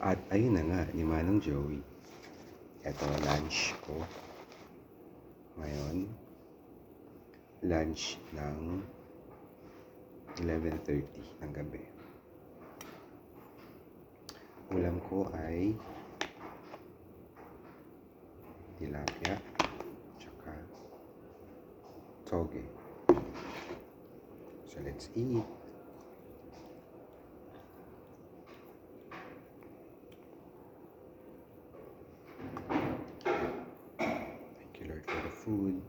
At ayun na nga, ni Manong Joey. Ito, lunch ko. Ngayon, lunch ng 11:30 ng gabi. Ulam ko ay tilapia, tsaka toge. So let's eat. Thank you, Lord, for the food.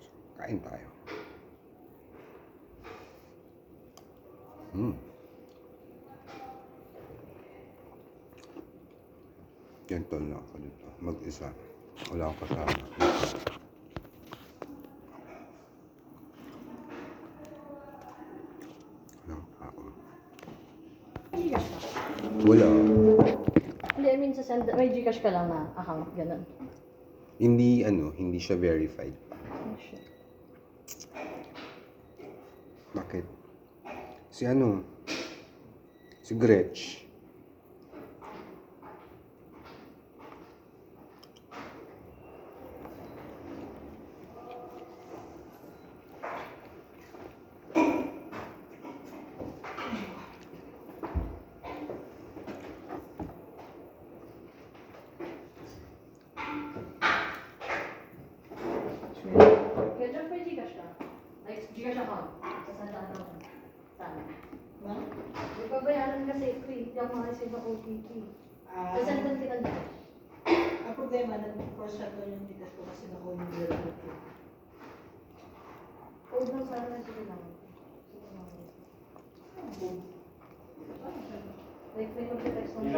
So, kain tayo. Gentle na ako dito. Mag-isa. Wala akong kasama. Walang tao. Wala. Hindi, I mean, may Gcash ka lang na account, ganun. Hindi siya verified pa. Oh, shit. Bakit? Si Gretch. Kaya dyan may Gcash ka? Like, Gcash account. Sasandaan ako. Sana. May pabayaran kasi ito eh. Hindi ako makareceive ng OTP. Sasandan kita dyan. Ang problema, nag-force siya doon yung tigas ko kasi nakuha yung bilog ko. Code lang sana na sige lang. Like, may pag-text lang